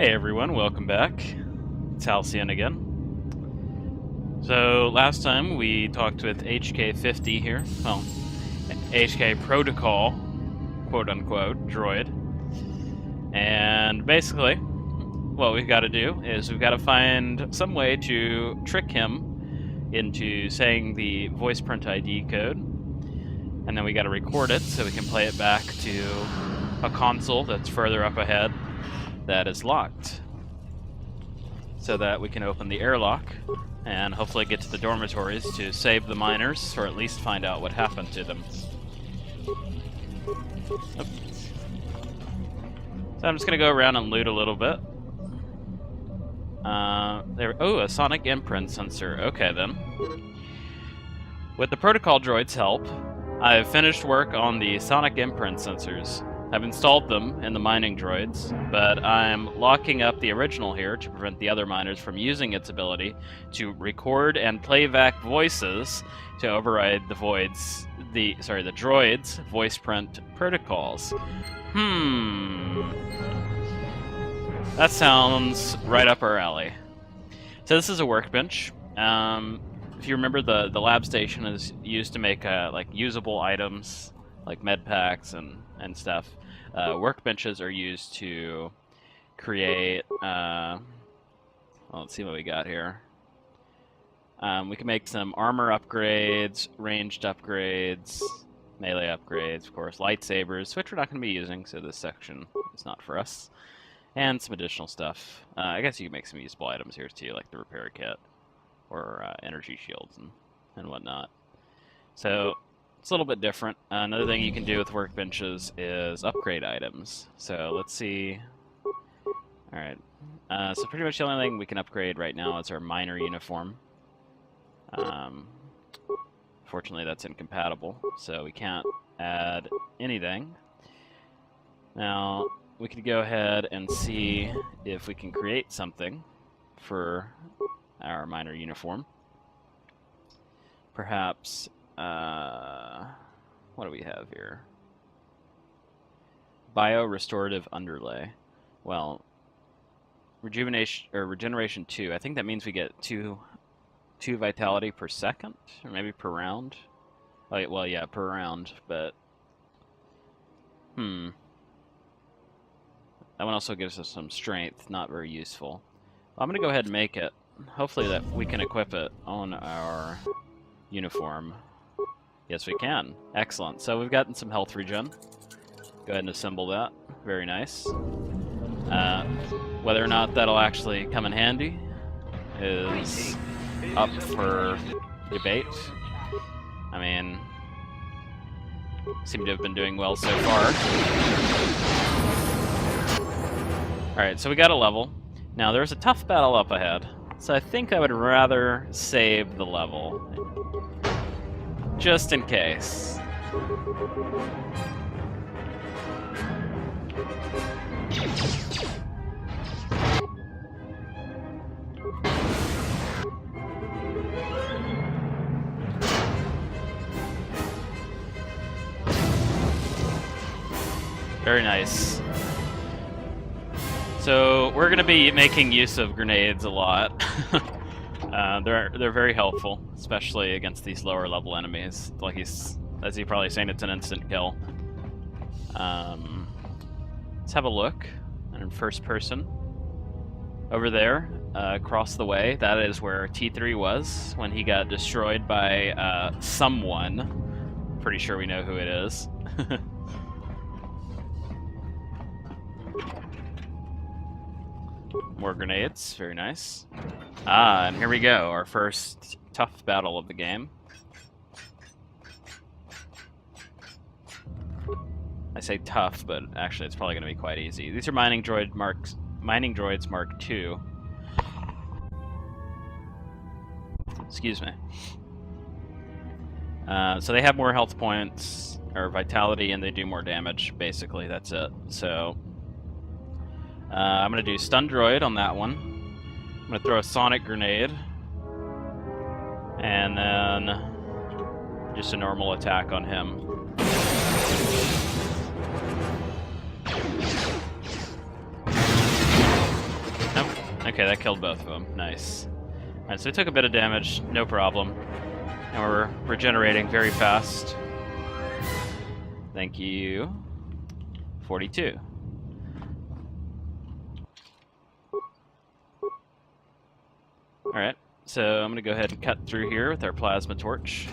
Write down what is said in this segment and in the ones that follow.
Hey everyone, welcome back. It's Halcyon again. So last time we talked with HK50 here, well, HK Protocol, quote-unquote, droid. And basically, what we've got to do is we've got to find some way to trick him into saying the voice print ID code, and then we got to record it so we can play it back to a console that's further up ahead that is locked, so that we can open the airlock and hopefully get to the dormitories to save the miners, or at least find out what happened to them. So I'm just gonna go around and loot a little bit. Oh, a sonic imprint sensor. Okay then. With the protocol droid's help, I've finished work on the sonic imprint sensors. I've installed them in the mining droids, but I'm locking up the original here to prevent the other miners from using its ability to record and playback voices to override the droids' voice print protocols. That sounds right up our alley. So this is a workbench. If you remember, the lab station is used to make like usable items, like med packs and stuff. Workbenches are used to create, well, let's see what we got here. We can make some armor upgrades, ranged upgrades, melee upgrades, of course, lightsabers, which we're not going to be using, so this section is not for us, and some additional stuff. I guess you can make some usable items here too, like the repair kit, or energy shields and whatnot. So it's a little bit different. Another thing you can do with workbenches is upgrade items. So let's see. Alright. So pretty much the only thing we can upgrade right now is our miner uniform. Fortunately, that's incompatible, so we can't add anything. Now, we could go ahead and see if we can create something for our miner uniform. Perhaps, what do we have here? Bio-restorative underlay. Well, regeneration 2. I think that means we get 2 vitality per second, or maybe per round. Oh, well, yeah, per round, but that one also gives us some strength, not very useful. Well, I'm gonna go ahead and make it. Hopefully that we can equip it on our uniform. Yes, we can. Excellent. So we've gotten some health regen. Go ahead and assemble that. Very nice. Whether or not that'll actually come in handy is up for debate. I mean, seem to have been doing well so far. Alright, so we got a level. Now, there's a tough battle up ahead, so I think I would rather save the level, just in case. Very nice. So we're going to be making use of grenades a lot. They're very helpful, especially against these lower level enemies. Like as you've probably seen, it's an instant kill. Let's have a look. And in first person, over there, across the way, that is where T3 was when he got destroyed by someone. Pretty sure we know who it is. More grenades, very nice. And here we go, our first tough battle of the game. I say tough, but actually it's probably going to be quite easy. These are mining droids Mark II. Excuse me. So they have more health points, or vitality, and they do more damage, basically, that's it. So I'm going to do stun droid on that one. I'm going to throw a sonic grenade. And then just a normal attack on him. Okay, that killed both of them. Nice. Alright, so we took a bit of damage, no problem. And we're regenerating very fast. Thank you. 42. Alright, so I'm going to go ahead and cut through here with our plasma torch.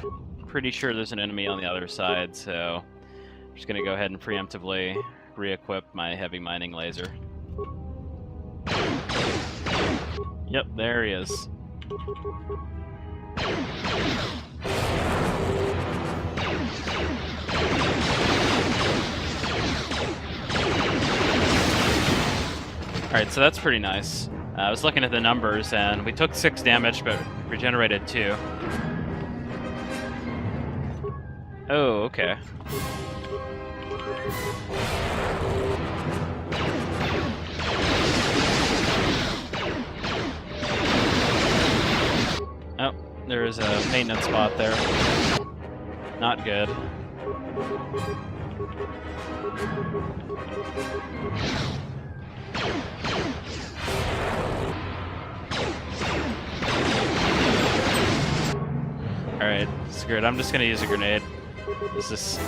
Pretty sure there's an enemy on the other side, so I'm just going to go ahead and preemptively re-equip my heavy mining laser. Yep, there he is. Alright, so that's pretty nice. I was looking at the numbers, and we took 6 damage, but regenerated 2. Oh, okay. Oh, there is a maintenance spot there. Not good. Alright, screw it. I'm just gonna use a grenade. This is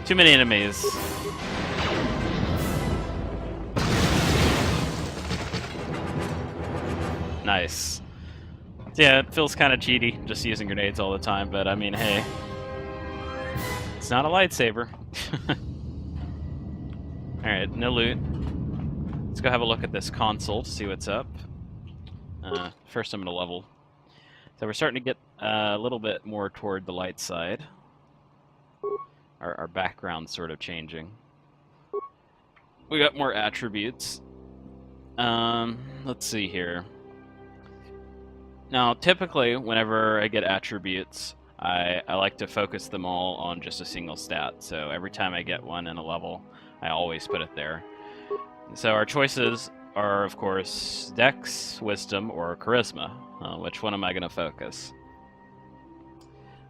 too many enemies. Nice. Yeah, it feels kind of cheaty just using grenades all the time, but I mean, hey. It's not a lightsaber. Alright, no loot. Let's go have a look at this console to see what's up. First I'm gonna level. So we're starting to get a little bit more toward the light side. Our background's sort of changing. We got more attributes. Let's see here. Now, typically, whenever I get attributes, I like to focus them all on just a single stat. So every time I get one in a level, I always put it there. So our choices are, of course, Dex, Wisdom, or Charisma. Which one am I going to focus?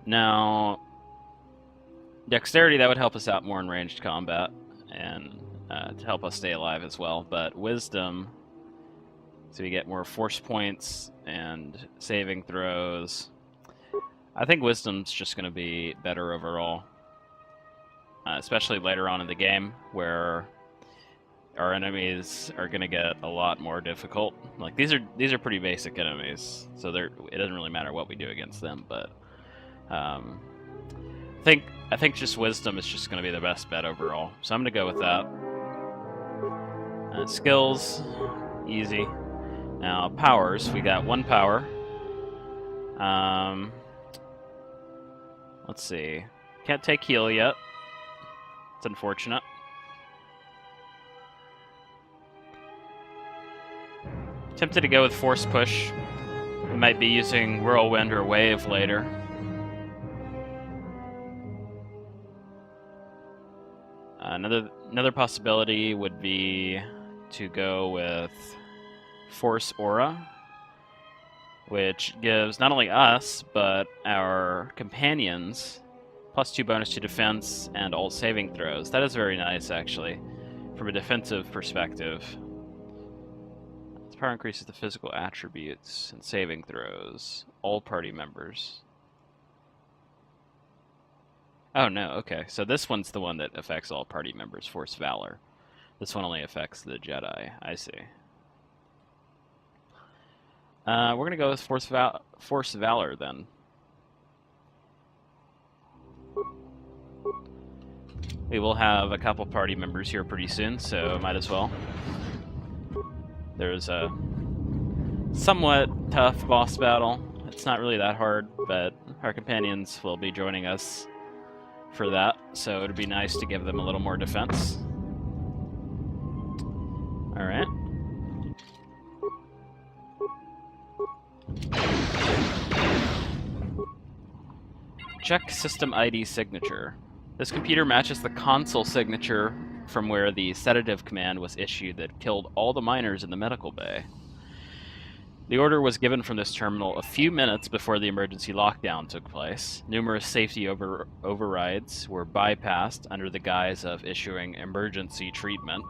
Now, Dexterity, that would help us out more in ranged combat, and to help us stay alive as well. But Wisdom, so we get more force points and saving throws. I think Wisdom's just going to be better overall. Especially later on in the game, where our enemies are going to get a lot more difficult. Like these are pretty basic enemies, so it doesn't really matter what we do against them. But I think just Wisdom is just going to be the best bet overall. So I'm going to go with that. Skills, easy. Now powers, we got 1 power. Let's see. Can't take heal yet. It's unfortunate. Tempted to go with Force Push. We might be using Whirlwind or Wave later. Another possibility would be to go with Force Aura, which gives not only us, but our companions +2 bonus to defense and all saving throws. That is very nice, actually, from a defensive perspective. Power increases the physical attributes and saving throws. All party members. Oh no, okay. So this one's the one that affects all party members, Force Valor. This one only affects the Jedi. I see. We're going to go with Force Valor then. We will have a couple party members here pretty soon, so might as well. There's a somewhat tough boss battle. It's not really that hard, but our companions will be joining us for that, so it'd be nice to give them a little more defense. Alright. Check System ID signature. This computer matches the console signature from where the sedative command was issued that killed all the miners in the medical bay. The order was given from this terminal a few minutes before the emergency lockdown took place. Numerous safety overrides were bypassed under the guise of issuing emergency treatment.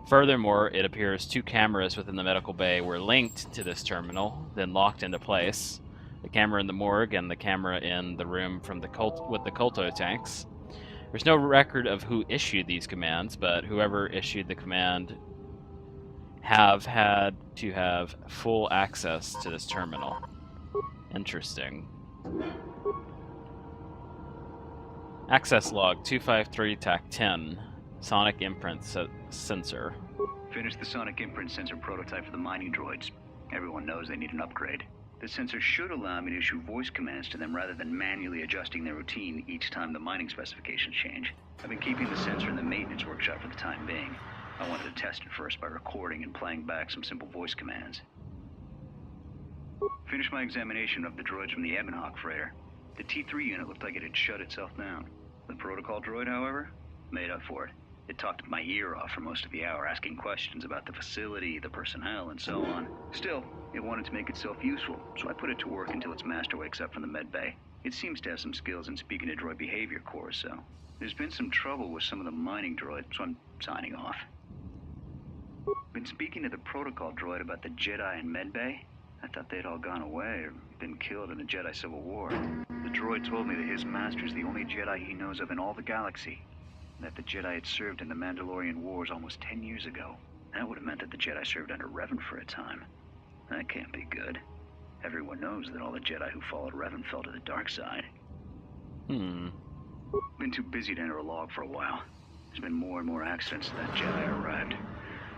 Furthermore, it appears 2 cameras within the medical bay were linked to this terminal, then locked into place. The camera in the morgue and the camera in the room from the with the KOTOR tanks. There's no record of who issued these commands, but whoever issued the command have had to have full access to this terminal. Interesting. Access log 253 TAC 10. Sonic imprint sensor. Finished the sonic imprint sensor prototype for the mining droids. Everyone knows they need an upgrade. The sensor should allow me to issue voice commands to them rather than manually adjusting their routine each time the mining specifications change. I've been keeping the sensor in the maintenance workshop for the time being. I wanted to test it first by recording and playing back some simple voice commands. Finished my examination of the droids from the Ebonhawk freighter. The T3 unit looked like it had shut itself down. The protocol droid, however, made up for it. It talked my ear off for most of the hour, asking questions about the facility, the personnel, and so on. Still, it wanted to make itself useful, so I put it to work until its master wakes up from the med bay. It seems to have some skills in speaking to droid behavior cores, so there's been some trouble with some of the mining droids, so I'm signing off. Been speaking to the protocol droid about the Jedi in med bay. I thought they'd all gone away or been killed in the Jedi Civil War. The droid told me that his master's the only Jedi he knows of in all the galaxy. That the Jedi had served in the Mandalorian Wars almost 10 years ago. That would have meant that the Jedi served under Revan for a time. That can't be good. Everyone knows that all the Jedi who followed Revan fell to the dark side. Been too busy to enter a log for a while. There's been more and more accidents since that Jedi arrived.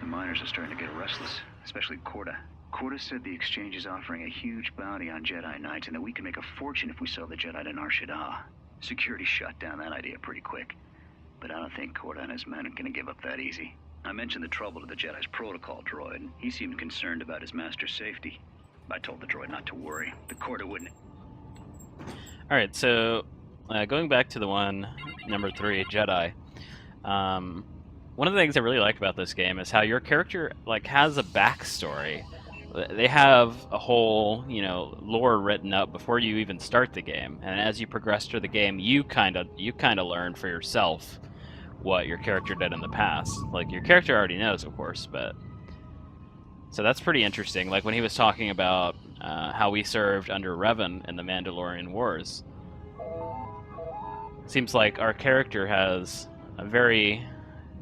The miners are starting to get restless, especially Korta. Korta said the exchange is offering a huge bounty on Jedi Knights and that we can make a fortune if we sell the Jedi to Nar Shaddaa. Security shut down that idea pretty quick. But I don't think Korta and his men are going to give up that easy. I mentioned the trouble to the Jedi's protocol droid, and he seemed concerned about his master's safety. I told the droid not to worry. The Korta wouldn't... Alright, so going back to the one, number 3, Jedi. One of the things I really like about this game is how your character has a backstory. They have a whole, lore written up before you even start the game, and as you progress through the game, you kind of learn for yourself what your character did in the past. Like, your character already knows, of course, but so that's pretty interesting. Like when he was talking about how we served under Revan in the Mandalorian Wars. Seems like our character has a very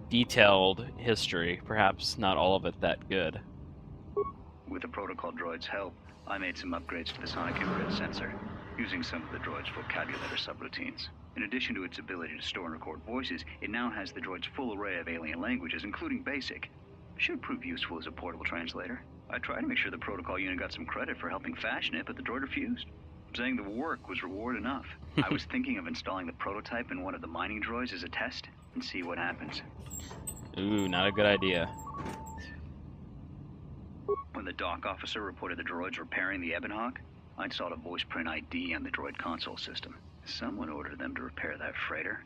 detailed history, perhaps not all of it that good. With the protocol droid's help, I made some upgrades to the sonic imprint sensor, using some of the droid's vocabulator subroutines. In addition to its ability to store and record voices, it now has the droid's full array of alien languages, including Basic. Should prove useful as a portable translator. I tried to make sure the protocol unit got some credit for helping fashion it, but the droid refused, saying the work was reward enough. I was thinking of installing the prototype in one of the mining droids as a test, and see what happens. Ooh, not a good idea. When the dock officer reported the droids repairing the Ebonhawk, I installed a voice print ID on the droid console system. Someone ordered them to repair that freighter,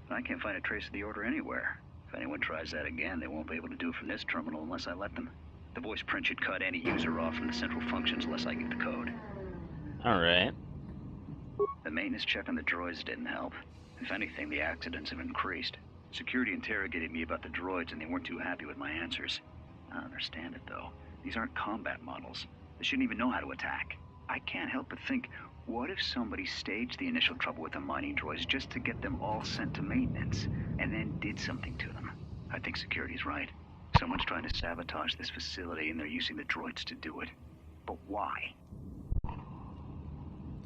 but I can't find a trace of the order anywhere. If anyone tries that again, they won't be able to do it from this terminal unless I let them. The voice print should cut any user off from the central functions unless I get the code. Alright. The maintenance check on the droids didn't help. If anything, the accidents have increased. Security interrogated me about the droids and they weren't too happy with my answers. I don't understand it though. These aren't combat models. They shouldn't even know how to attack. I can't help but think, what if somebody staged the initial trouble with the mining droids just to get them all sent to maintenance, and then did something to them? I think security's right. Someone's trying to sabotage this facility and they're using the droids to do it. But why?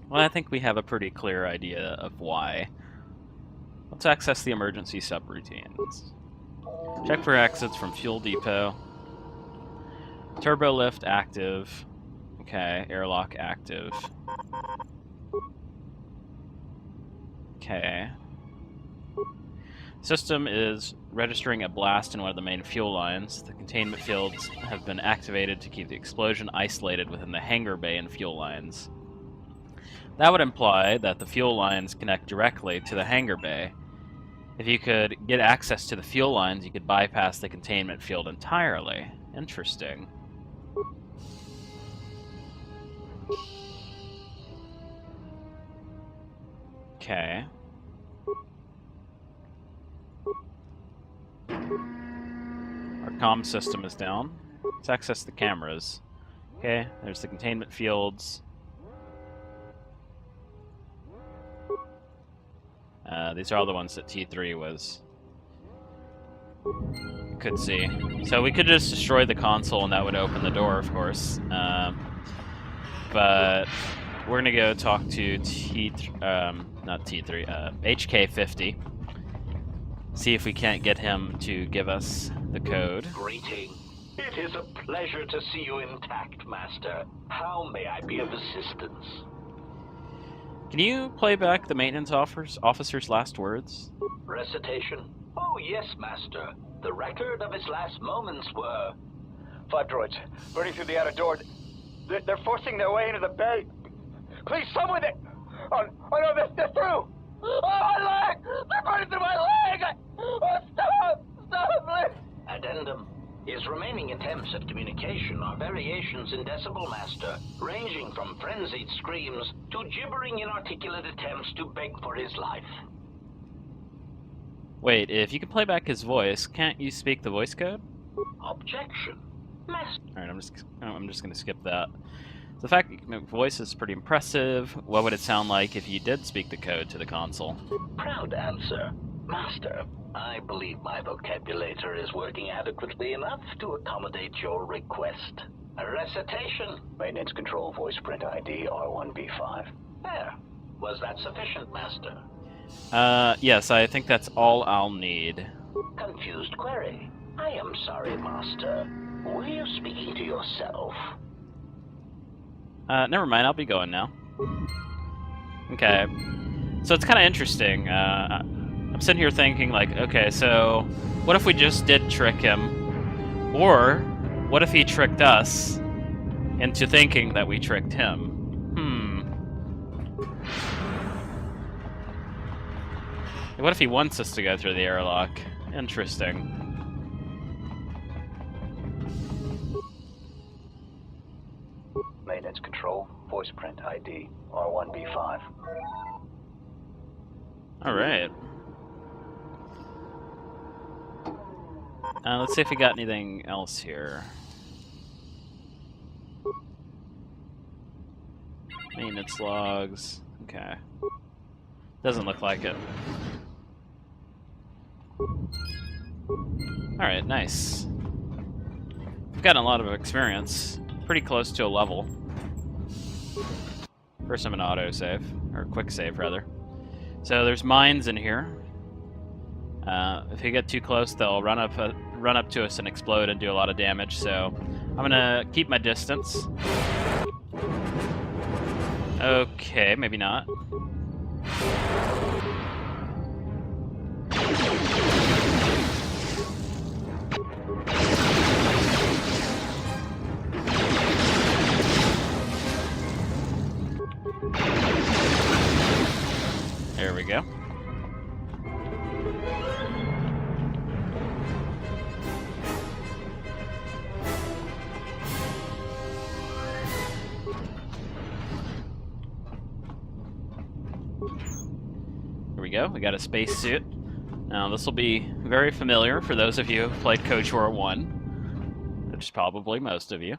Well, I think we have a pretty clear idea of why. Let's access the emergency subroutines. Check for exits from fuel depot. Turbo lift active. Okay, airlock active. Okay. System is registering a blast in one of the main fuel lines. The containment fields have been activated to keep the explosion isolated within the hangar bay and fuel lines. That would imply that the fuel lines connect directly to the hangar bay. If you could get access to the fuel lines, you could bypass the containment field entirely. Interesting. Okay. Our comm system is down. Let's access the cameras. Okay, there's the containment fields. These are all the ones that T3 could see. So we could just destroy the console and that would open the door, of course. But we're gonna go talk to not T3, HK50. See if we can't get him to give us the code. Greeting. It is a pleasure to see you intact, Master. How may I be of assistance? Can you play back the maintenance officer's last words? Recitation? Oh, yes, Master. The record of his last moments were... 5 droids, burning through the outer door. They're forcing their way into the bay. Please, someone that... Oh no, they're through! Oh, my leg! They're burning through my leg! Oh, stop! Stop, please! Addendum. His remaining attempts at communication are variations in decibel, Master, ranging from frenzied screams to gibbering inarticulate attempts to beg for his life. Wait, if you can play back his voice, can't you speak the voice code? Objection. Master. Alright, I'm just gonna skip that. The fact that your voice is pretty impressive. What would it sound like if you did speak the code to the console? Proud answer. Master, I believe my vocabulator is working adequately enough to accommodate your request. A recitation. Maintenance control, voice print ID, R1B5. There. Was that sufficient, Master? Yes, I think that's all I'll need. Confused query. I am sorry, Master. Were you speaking to yourself? Never mind, I'll be going now. Okay. So it's kind of interesting. I'm sitting here thinking, like, okay, so what if we just did trick him? Or what if he tricked us into thinking that we tricked him? What if he wants us to go through the airlock? Interesting. Maintenance control, voice print ID, R1B5. Alright. Let's see if we got anything else here. Maintenance logs. Okay. Doesn't look like it. Alright, nice. We've gotten a lot of experience. Pretty close to a level. First I'm an autosave, or quick save rather. So there's mines in here. If you get too close, they'll run up to us and explode and do a lot of damage. So I'm gonna keep my distance. Okay, maybe not. There we go. Here we go. We got a spacesuit. Now this will be very familiar for those of you who played KOTOR 1, which is probably most of you.